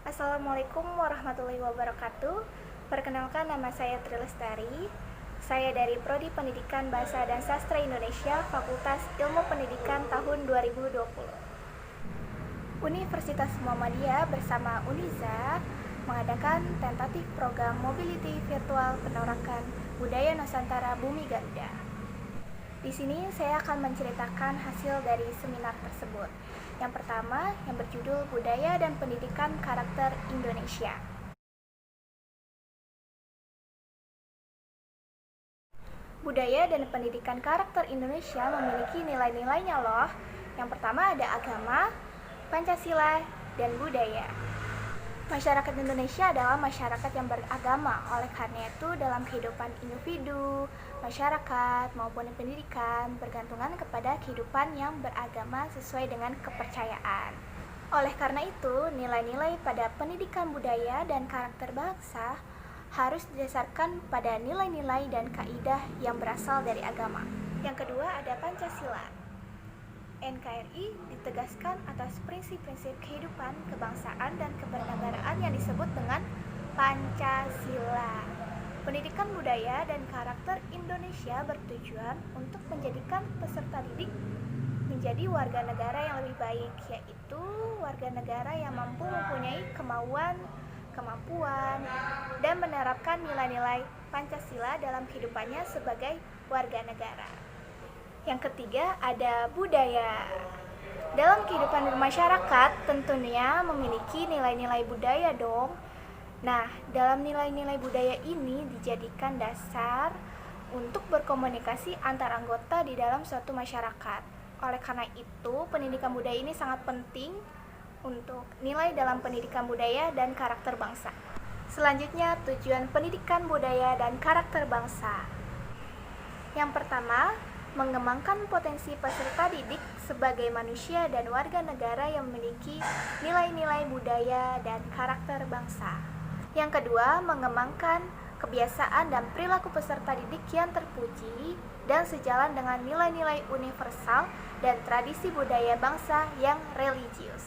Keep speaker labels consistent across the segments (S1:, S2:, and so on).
S1: Assalamualaikum warahmatullahi wabarakatuh. Perkenalkan, nama saya Tri Lestari. Saya dari Prodi Pendidikan Bahasa dan Sastra Indonesia, Fakultas Ilmu Pendidikan tahun 2020. Universitas Muhammadiyah bersama Uniza mengadakan tentatif program Mobility Virtual Penorakan Budaya Nusantara Bumi Garuda. Di sini saya akan menceritakan hasil dari seminar tersebut. Yang pertama, yang berjudul Budaya dan Pendidikan Karakter Indonesia. Budaya dan pendidikan karakter Indonesia memiliki nilai-nilainya loh. Yang pertama ada agama, Pancasila, dan budaya. Masyarakat Indonesia adalah masyarakat yang beragama. Oleh karena itu, dalam kehidupan individu, masyarakat, maupun pendidikan bergantungan kepada kehidupan yang beragama sesuai dengan kepercayaan. Oleh karena itu, nilai-nilai pada pendidikan budaya dan karakter bangsa harus didasarkan pada nilai-nilai dan kaidah yang berasal dari agama. Yang kedua ada Pancasila. NKRI ditegaskan atas prinsip-prinsip kehidupan, kebangsaan, dan kebernegaraan yang disebut dengan Pancasila. Pendidikan budaya dan karakter Indonesia bertujuan untuk menjadikan peserta didik menjadi warga negara yang lebih baik, yaitu warga negara yang mampu mempunyai kemampuan, dan menerapkan nilai-nilai Pancasila dalam kehidupannya sebagai warga negara. Yang ketiga ada budaya. Dalam kehidupan bermasyarakat tentunya memiliki nilai-nilai budaya dong. Nah, dalam nilai-nilai budaya ini dijadikan dasar untuk berkomunikasi antar anggota di dalam suatu masyarakat. Oleh karena itu, pendidikan budaya ini sangat penting untuk nilai dalam pendidikan budaya dan karakter bangsa. Selanjutnya, tujuan pendidikan budaya dan karakter bangsa. Yang pertama, mengembangkan potensi peserta didik sebagai manusia dan warga negara yang memiliki nilai-nilai budaya dan karakter bangsa. Yang kedua, mengembangkan kebiasaan dan perilaku peserta didik yang terpuji dan sejalan dengan nilai-nilai universal dan tradisi budaya bangsa yang religius.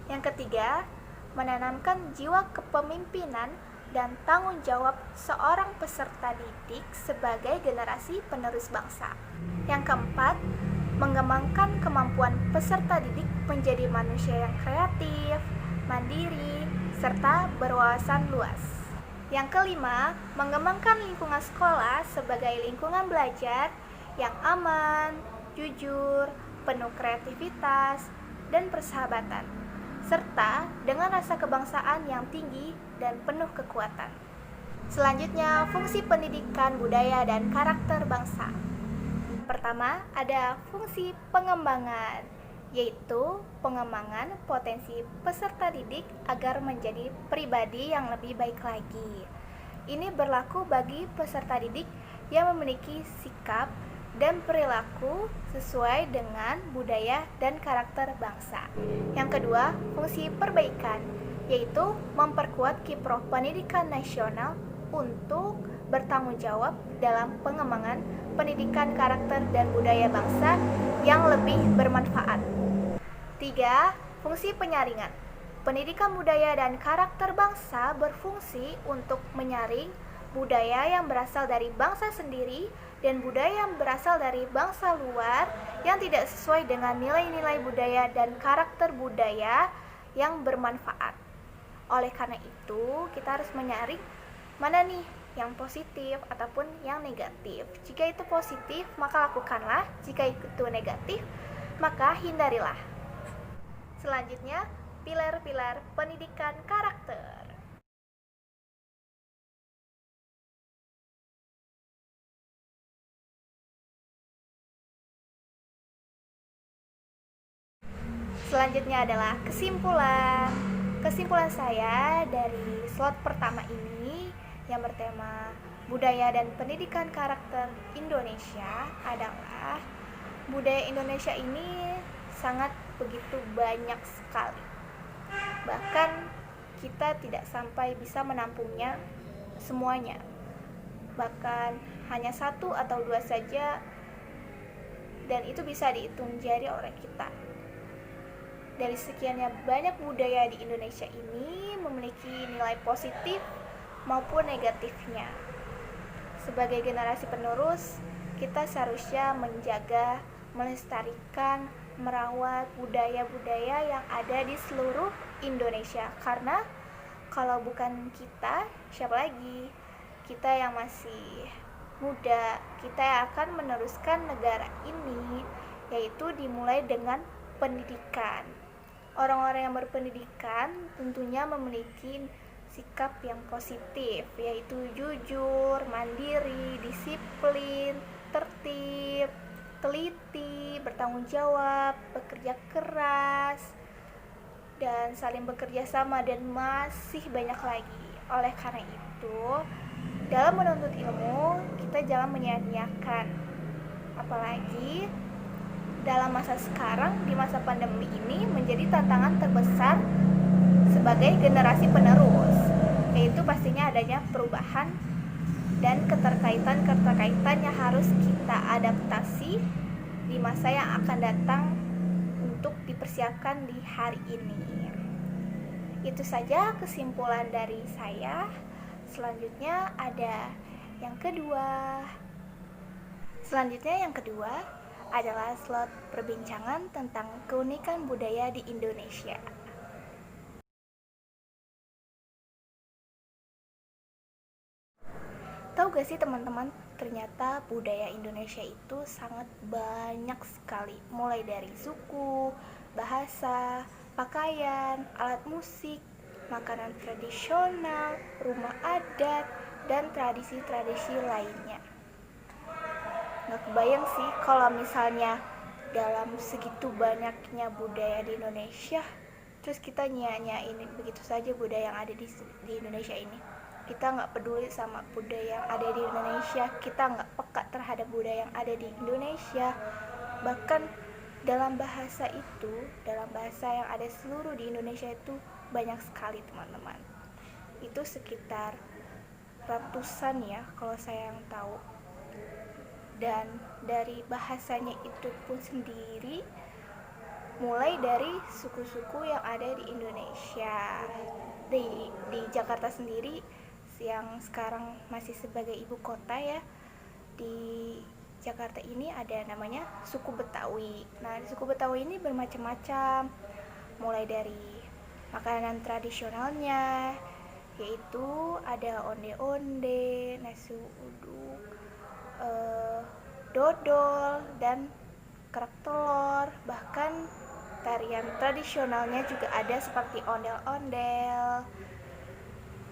S1: Yang ketiga, menanamkan jiwa kepemimpinan dan tanggung jawab seorang peserta didik sebagai generasi penerus bangsa. Yang keempat, mengembangkan kemampuan peserta didik menjadi manusia yang kreatif, mandiri, serta berwawasan luas. Yang kelima, mengembangkan lingkungan sekolah sebagai lingkungan belajar yang aman, jujur, penuh kreativitas, dan persahabatan, serta dengan rasa kebangsaan yang tinggi dan penuh kekuatan. Selanjutnya, fungsi pendidikan budaya dan karakter bangsa. Pertama, ada fungsi pengembangan, yaitu pengembangan potensi peserta didik agar menjadi pribadi yang lebih baik lagi. Ini berlaku bagi peserta didik yang memiliki sikap dan perilaku sesuai dengan budaya dan karakter bangsa. Yang kedua, fungsi perbaikan, yaitu memperkuat kiprah pendidikan nasional untuk bertanggung jawab dalam pengembangan pendidikan karakter dan budaya bangsa yang lebih bermanfaat. 3. Fungsi penyaringan. Pendidikan budaya dan karakter bangsa berfungsi untuk menyaring budaya yang berasal dari bangsa sendiri dan budaya yang berasal dari bangsa luar yang tidak sesuai dengan nilai-nilai budaya dan karakter budaya yang bermanfaat. Oleh karena itu, kita harus menyaring mana nih yang positif ataupun yang negatif. Jika itu positif, maka lakukanlah. Jika itu negatif, maka hindarilah. Selanjutnya, pilar-pilar pendidikan karakter. Selanjutnya adalah kesimpulan. Kesimpulan saya dari slot pertama ini yang bertema budaya dan pendidikan karakter Indonesia adalah budaya Indonesia ini sangat begitu banyak sekali. Bahkan kita tidak sampai bisa menampungnya semuanya. Bahkan hanya 1 atau 2 saja, dan itu bisa dihitung jari oleh kita. dari sekiannya banyak budaya di Indonesia ini memiliki nilai positif maupun negatifnya. Sebagai generasi penerus, kita seharusnya menjaga, melestarikan, merawat budaya-budaya yang ada di seluruh Indonesia. Karena kalau bukan kita, siapa lagi? Kita yang masih muda, kita yang akan meneruskan negara ini, yaitu dimulai dengan pendidikan. Orang-orang yang berpendidikan tentunya memiliki sikap yang positif, yaitu jujur, mandiri, disiplin, tertib, teliti, bertanggung jawab, bekerja keras, dan saling bekerja sama, dan masih banyak lagi. Oleh karena itu, dalam menuntut ilmu, kita jangan menyia-nyiakan. Apalagi dalam masa sekarang, di masa pandemi ini menjadi tantangan terbesar sebagai generasi penerus, yaitu pastinya adanya perubahan dan keterkaitan yang harus kita adaptasi di masa yang akan datang untuk dipersiapkan di hari ini. Itu saja kesimpulan dari saya. Selanjutnya yang kedua adalah slot perbincangan tentang keunikan budaya di Indonesia. Tahu gak sih teman-teman, ternyata budaya Indonesia itu sangat banyak sekali. Mulai dari suku, bahasa, pakaian, alat musik, makanan tradisional, rumah adat, dan tradisi-tradisi lainnya. Gak kebayang sih kalau misalnya dalam segitu banyaknya budaya di Indonesia, terus kita nyanyain begitu saja budaya yang ada di Indonesia ini. Kita nggak peduli sama budaya yang ada di Indonesia, kita nggak peka terhadap budaya yang ada di Indonesia. Bahkan dalam bahasa yang ada seluruh di Indonesia itu banyak sekali teman-teman. Itu sekitar ratusan ya kalau saya yang tahu. Dan dari bahasanya itu pun sendiri, mulai dari suku-suku yang ada di Indonesia. Di Jakarta sendiri yang sekarang masih sebagai ibu kota ya, di Jakarta ini ada namanya suku Betawi. Nah, di suku Betawi ini bermacam-macam, mulai dari makanan tradisionalnya, yaitu ada onde-onde, nasi uduk, dodol, dan kerak telur. Bahkan tarian tradisionalnya juga ada seperti ondel-ondel.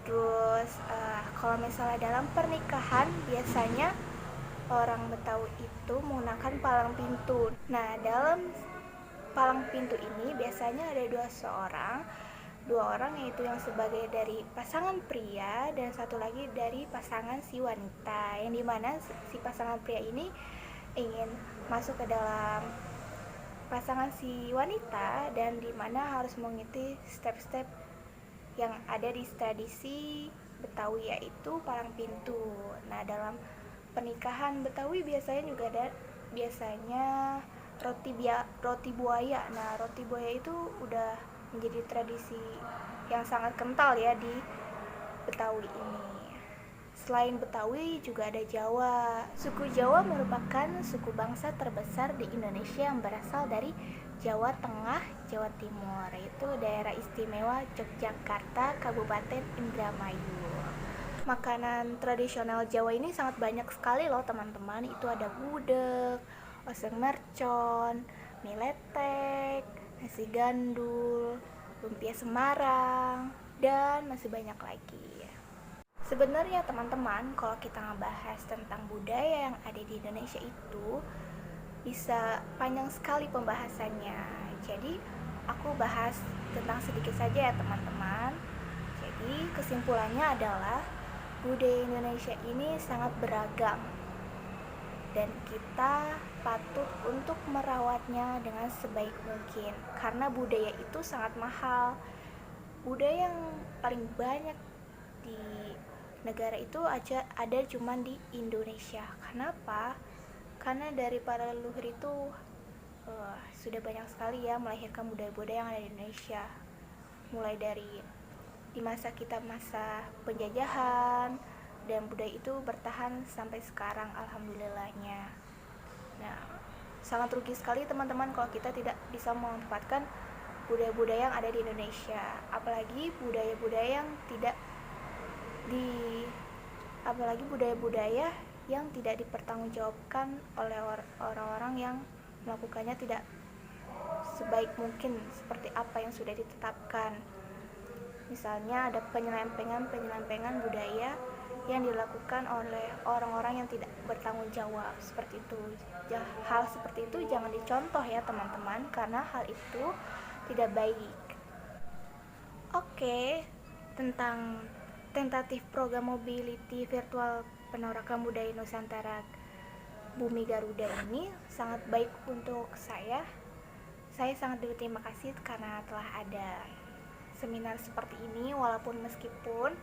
S1: Terus kalau misalnya dalam pernikahan, biasanya orang Betawi itu menggunakan palang pintu. Nah, dalam palang pintu ini biasanya ada dua orang, yaitu yang sebagai dari pasangan pria dan satu lagi dari pasangan si wanita, yang dimana si pasangan pria ini ingin masuk ke dalam pasangan si wanita, dan dimana harus mengikuti step-step yang ada di tradisi Betawi, yaitu palang pintu. Nah, dalam pernikahan Betawi biasanya juga ada roti buaya. Nah, roti buaya itu udah menjadi tradisi yang sangat kental ya di Betawi ini. Selain Betawi juga ada Jawa. Suku Jawa merupakan suku bangsa terbesar di Indonesia yang berasal dari Jawa Tengah, Jawa Timur, yaitu daerah istimewa Yogyakarta, Kabupaten Indramayu. Makanan tradisional Jawa ini sangat banyak sekali loh teman-teman. Itu ada gudeg, oseng mercon, mie letek, nasi gandul, lumpia Semarang, dan masih banyak lagi. Sebenarnya teman-teman, kalau kita ngebahas tentang budaya yang ada di Indonesia itu bisa panjang sekali pembahasannya. Jadi aku bahas tentang sedikit saja ya teman-teman. Jadi kesimpulannya adalah budaya Indonesia ini sangat beragam, dan kita patut untuk merawatnya dengan sebaik mungkin, karena budaya itu sangat mahal. Budaya yang paling banyak di negara itu ada cuma di Indonesia. Kenapa? Karena dari para leluhur itu sudah banyak sekali ya melahirkan budaya-budaya yang ada di Indonesia, mulai dari di masa penjajahan, dan budaya itu bertahan sampai sekarang, alhamdulillahnya. Nah, sangat rugi sekali teman-teman kalau kita tidak bisa memanfaatkan budaya-budaya yang ada di Indonesia, apalagi budaya-budaya yang tidak dipertanggungjawabkan oleh orang-orang yang melakukannya tidak sebaik mungkin seperti apa yang sudah ditetapkan. Misalnya ada penyelewengan budaya yang dilakukan oleh orang-orang yang tidak bertanggung jawab seperti itu. Hal seperti itu jangan dicontoh ya teman-teman, karena hal itu tidak baik. Oke, tentang tentatif program mobility virtual penolakan budaya Nusantara Bumi Garuda ini sangat baik untuk saya. Saya sangat berterima kasih karena telah ada seminar seperti ini, walaupun meskipun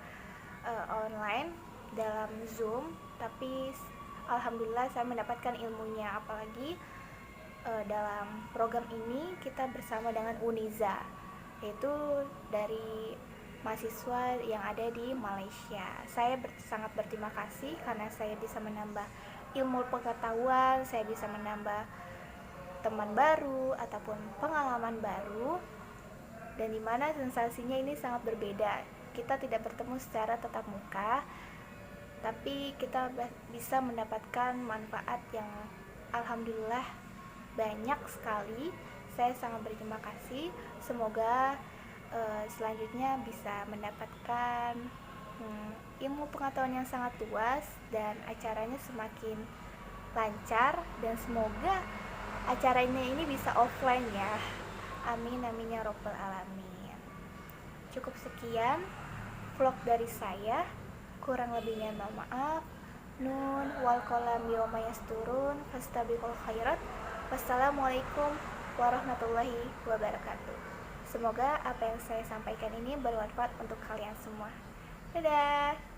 S1: online dalam Zoom, tapi alhamdulillah saya mendapatkan ilmunya. Apalagi dalam program ini kita bersama dengan Uniza, yaitu dari mahasiswa yang ada di Malaysia. Saya sangat berterima kasih karena saya bisa menambah ilmu pengetahuan, saya bisa menambah teman baru ataupun pengalaman baru, dan dimana sensasinya ini sangat berbeda. Kita tidak bertemu secara tatap muka, tapi kita bisa mendapatkan manfaat yang alhamdulillah banyak sekali. Saya sangat berterima kasih. Semoga selanjutnya bisa mendapatkan ilmu pengetahuan yang sangat luas dan acaranya semakin lancar, dan semoga acaranya ini bisa offline ya. Amin amin ya robbal alamin. Cukup sekian vlog dari saya, kurang lebihnya mohon maaf. Nun wal qalam yawma yasturun fastabiqul khairat. Wassalamualaikum warahmatullahi wabarakatuh. Semoga apa yang saya sampaikan ini bermanfaat untuk kalian semua. Dadah.